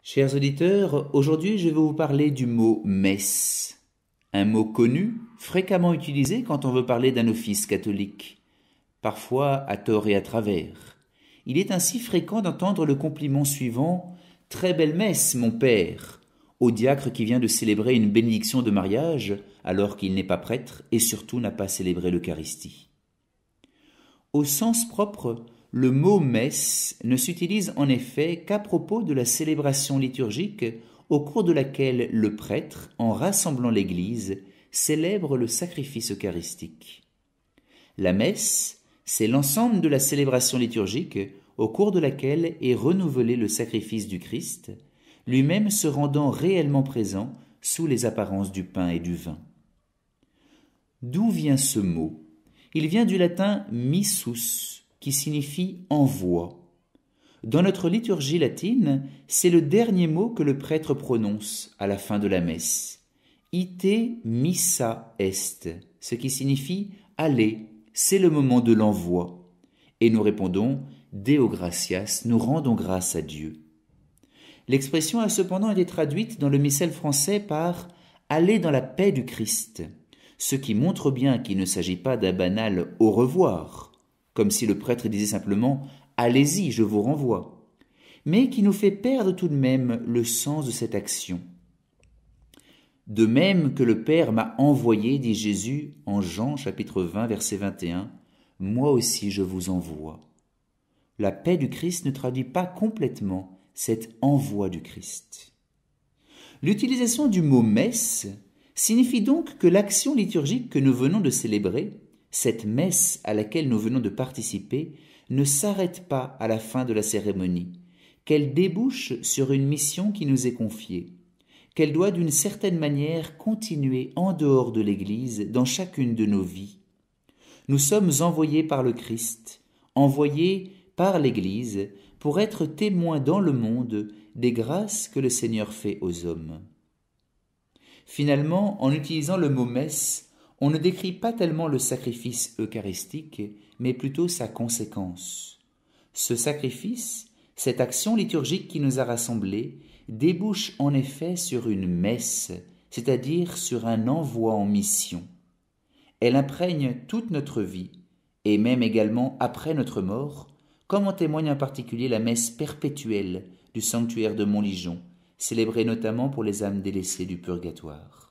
Chers auditeurs, aujourd'hui je vais vous parler du mot messe, un mot connu, fréquemment utilisé quand on veut parler d'un office catholique, parfois à tort et à travers. Il est ainsi fréquent d'entendre le compliment suivant « Très belle messe, mon père » au diacre qui vient de célébrer une bénédiction de mariage alors qu'il n'est pas prêtre et surtout n'a pas célébré l'Eucharistie. Au sens propre, le mot messe ne s'utilise en effet qu'à propos de la célébration liturgique au cours de laquelle le prêtre, en rassemblant l'Église, célèbre le sacrifice eucharistique. La messe, c'est l'ensemble de la célébration liturgique au cours de laquelle est renouvelé le sacrifice du Christ, lui-même se rendant réellement présent sous les apparences du pain et du vin. D'où vient ce mot ? Il vient du latin missus, qui signifie envoi. Dans notre liturgie latine, c'est le dernier mot que le prêtre prononce à la fin de la messe. Ite missa est, ce qui signifie allez, c'est le moment de l'envoi. Et nous répondons Deo gratias, nous rendons grâce à Dieu. L'expression a cependant été traduite dans le missel français par aller dans la paix du Christ, ce qui montre bien qu'il ne s'agit pas d'un banal au revoir, comme si le prêtre disait simplement « Allez-y, je vous renvoie », mais qui nous fait perdre tout de même le sens de cette action. De même que le Père m'a envoyé, dit Jésus en Jean chapitre 20, verset 21, « Moi aussi je vous envoie ». La paix du Christ ne traduit pas complètement cet envoi du Christ. L'utilisation du mot « messe » signifie donc que l'action liturgique que nous venons de célébrer, cette messe à laquelle nous venons de participer, ne s'arrête pas à la fin de la cérémonie, qu'elle débouche sur une mission qui nous est confiée, qu'elle doit d'une certaine manière continuer en dehors de l'Église dans chacune de nos vies. Nous sommes envoyés par le Christ, envoyés par l'Église pour être témoins dans le monde des grâces que le Seigneur fait aux hommes. Finalement, en utilisant le mot messe, on ne décrit pas tellement le sacrifice eucharistique, mais plutôt sa conséquence. Ce sacrifice, cette action liturgique qui nous a rassemblés, débouche en effet sur une messe, c'est-à-dire sur un envoi en mission. Elle imprègne toute notre vie, et même également après notre mort, comme en témoigne en particulier la messe perpétuelle du sanctuaire de Montligeon, célébrée notamment pour les âmes délaissées du purgatoire.